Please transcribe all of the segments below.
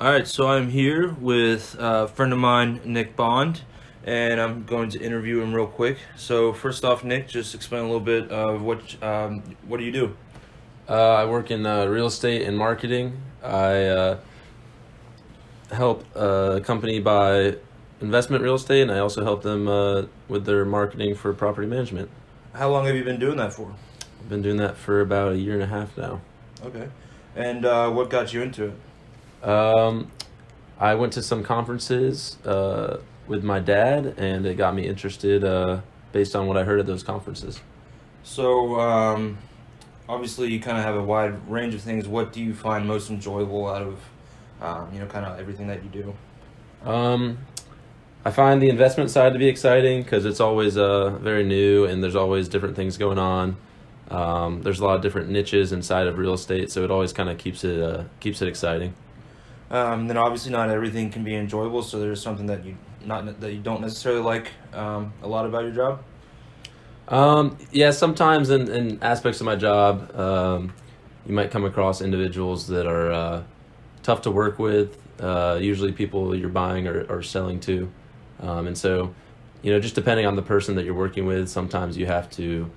All right, so I'm here with a friend of mine, Nick Bond, and I'm going to interview him real quick. So first off, Nick, just explain a little bit of what do you do? I work in real estate and marketing. I help a company buy investment real estate, and I also help them with their marketing for property management. How long have you been doing that for? I've been doing that for about a year and a half now. Okay, and what got you into it? Um, I went to some conferences with my dad, and it got me interested based on what I heard at those conferences. So obviously you kind of have a wide range of things. What do you find most enjoyable out of kind of everything that you do? Um, I find the investment side to be exciting because it's always very new and there's always different things going on. There's a lot of different niches inside of real estate, so it always kind of keeps it exciting. Then obviously not everything can be enjoyable. So there's something that you don't necessarily like a lot about your job. Yeah, sometimes in aspects of my job, you might come across individuals that are tough to work with. Usually, people you're buying or selling to, and so just depending on the person that you're working with, sometimes you have to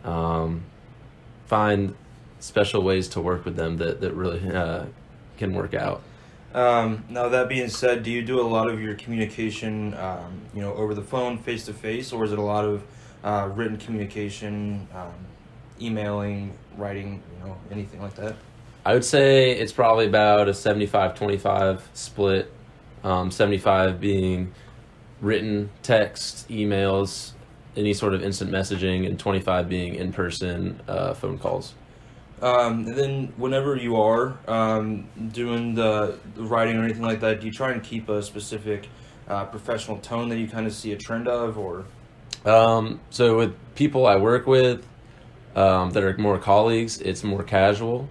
um, find special ways to work with them that really can work out. Now that being said, do you do a lot of your communication, over the phone, face to face, or is it a lot of written communication, emailing, writing, anything like that? I would say it's probably about a 75-25 split. 75 being written text, emails, any sort of instant messaging, and 25 being in person phone calls. And then whenever you are doing the writing or anything like that, do you try and keep a specific professional tone that you kind of see a trend of, or? So with people I work with that are more colleagues, it's more casual.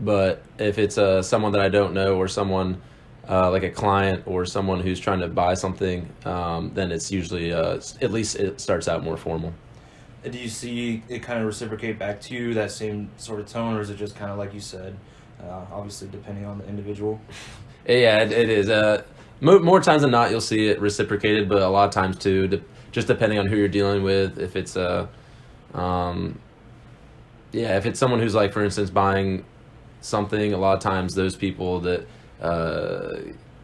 But if it's someone that I don't know or someone like a client or someone who's trying to buy something, then it's usually at least it starts out more formal. Do you see it kind of reciprocate back to you, that same sort of tone, or is it just kind of like you said, obviously depending on the individual? Yeah, it is. More times than not, you'll see it reciprocated, but a lot of times too, just depending on who you're dealing with. If it's um, yeah, if it's someone who's like, for instance, buying something, a lot of times those people that uh,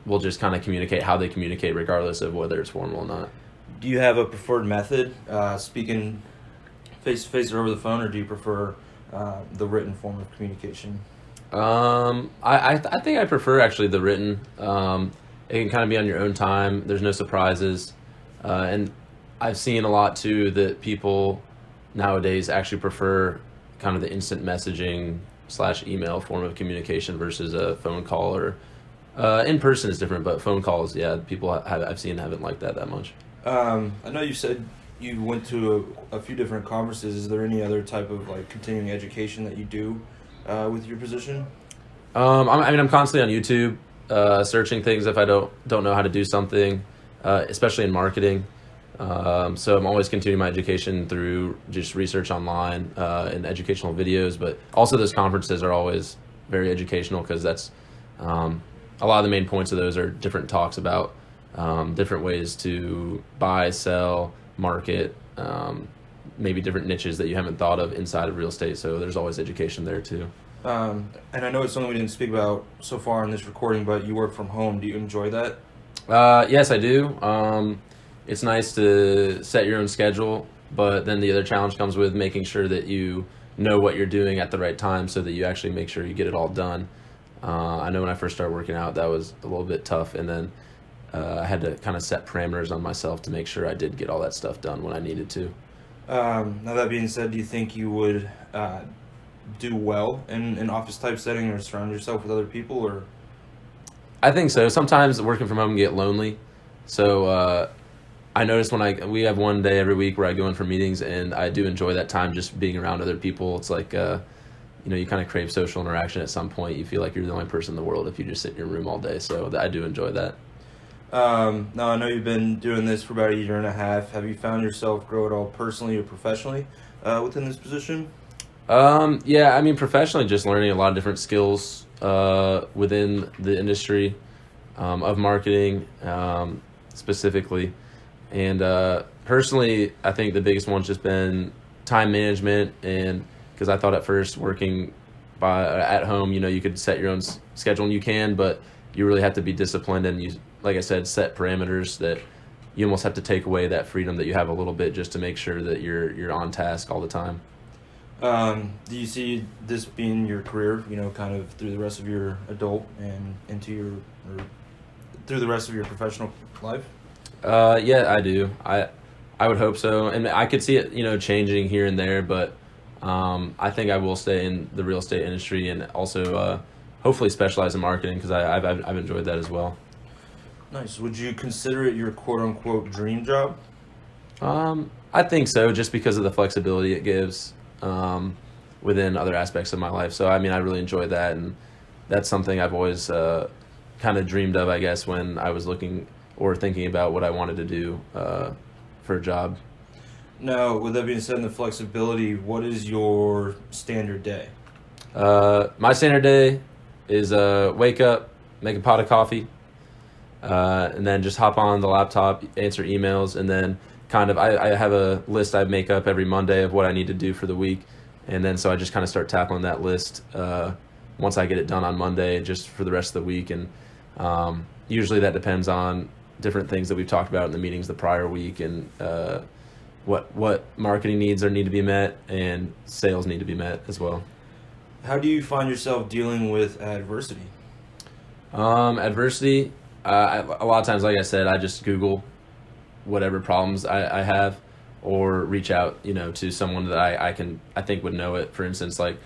will just kind of communicate how they communicate, regardless of whether it's formal or not. Do you have a preferred method, speaking face to face or over the phone, or do you prefer the written form of communication? I think I prefer actually the written. It can kind of be on your own time. There's no surprises, and I've seen a lot too that people nowadays actually prefer kind of the instant messaging slash email form of communication versus a phone call or in person is different, but phone calls, yeah, people I've seen haven't liked that much. I know you said you went to a few different conferences. Is there any other type of like continuing education that you do with your position? I'm constantly on YouTube, searching things if I don't know how to do something, especially in marketing. So I'm always continuing my education through just research online and educational videos. But also those conferences are always very educational because that's a lot of the main points of those are different talks about different ways to buy, sell, market. Maybe different niches that you haven't thought of inside of real estate. So there's always education there too. And I know it's something we didn't speak about so far in this recording, but you work from home. Do you enjoy that? Yes, I do. It's nice to set your own schedule, but then the other challenge comes with making sure that you know what you're doing at the right time so that you actually make sure you get it all done. I know when I first started working out, that was a little bit tough, and then I had to kind of set parameters on myself to make sure I did get all that stuff done when I needed to. Now that being said, do you think you would do well in an office type setting or surround yourself with other people, or? I think so. Sometimes working from home can get lonely, so I notice when we have one day every week where I go in for meetings, and I do enjoy that time just being around other people. It's like you kind of crave social interaction at some point. You feel like you're the only person in the world if you just sit in your room all day. So I do enjoy that. Now I know you've been doing this for about a year and a half. Have you found yourself grow at all personally or professionally within this position? Yeah, I mean, professionally, just learning a lot of different skills within the industry. of marketing specifically. And personally, I think the biggest one's just been time management, and because I thought at first working at home, you could set your own schedule, and you can, but you really have to be disciplined, and you, like I said, set parameters that you almost have to take away that freedom that you have a little bit just to make sure that you're on task all the time. Do you see this being your career, kind of through the rest of your adult and or through the rest of your professional life? Yeah, I do. I would hope so, and I could see it, changing here and there, but I think I will stay in the real estate industry and also hopefully specialize in marketing because I've enjoyed that as well. Nice. Would you consider it your quote unquote dream job? I think so, just because of the flexibility it gives within other aspects of my life. So I mean, I really enjoy that, and that's something I've always kind of dreamed of, I guess, when I was looking or thinking about what I wanted to do for a job. Now, with that being said, and the flexibility, what is your standard day? My standard day is wake up, make a pot of coffee, and then just hop on the laptop, answer emails, and then I have a list I make up every Monday of what I need to do for the week, and then so I just kind of start tackling that list once I get it done on Monday, just for the rest of the week. And usually that depends on different things that we've talked about in the meetings the prior week, and what marketing needs need to be met, and sales need to be met as well. How do you find yourself dealing with adversity? Adversity, a lot of times, like I said, I just Google whatever problems I have, or reach out, to someone that I think would know it. For instance, like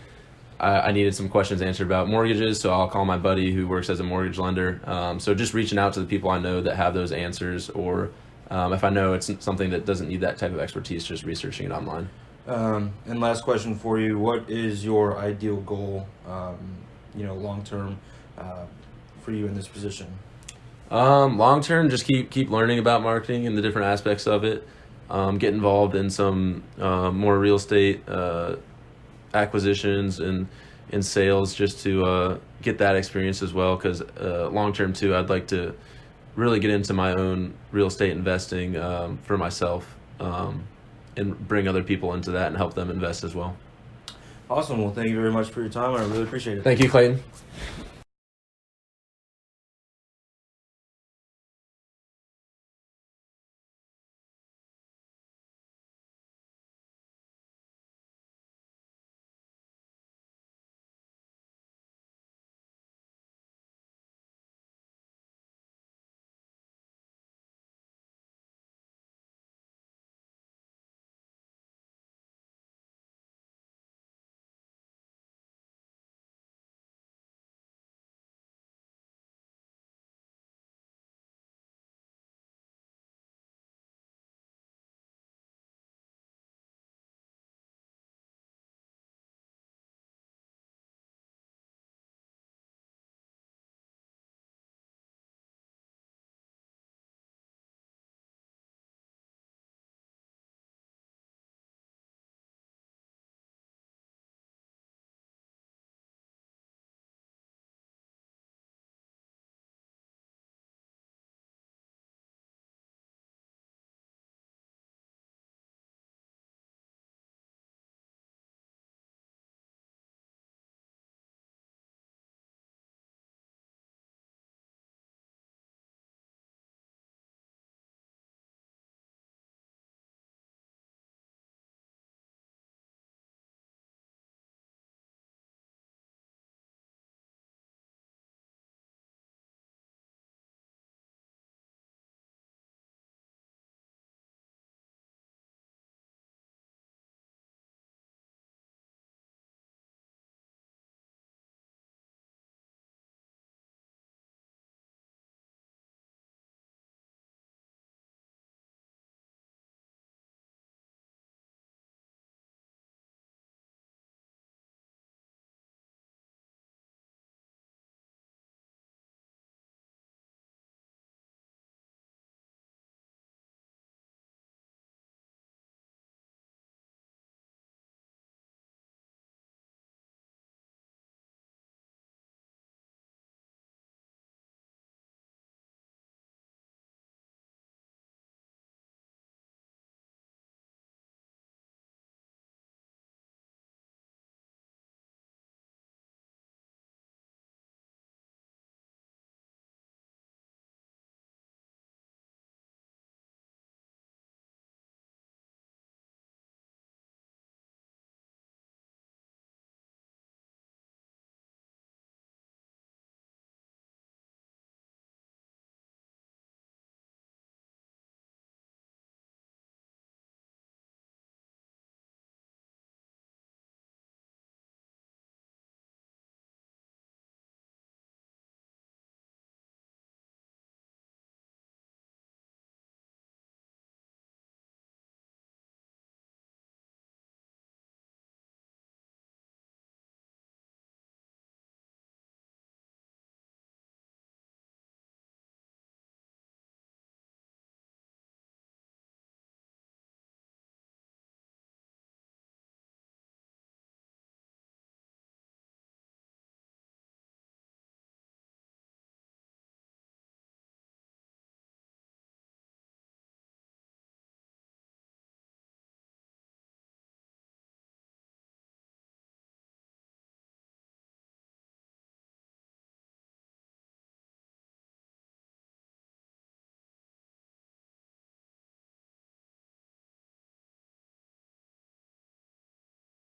I needed some questions answered about mortgages, so I'll call my buddy who works as a mortgage lender. So just reaching out to the people I know that have those answers, or if I know it's something that doesn't need that type of expertise, just researching it online. And last question for you: what is your ideal goal, long term, for you in this position? Long term, just keep learning about marketing and the different aspects of it. Get involved in some more real estate acquisitions and in sales, just to get that experience as well. Because long term too, I'd like to really get into my own real estate investing for myself, and bring other people into that and help them invest as well. Awesome. Well, thank you very much for your time. I really appreciate it. Thank you, Clayton.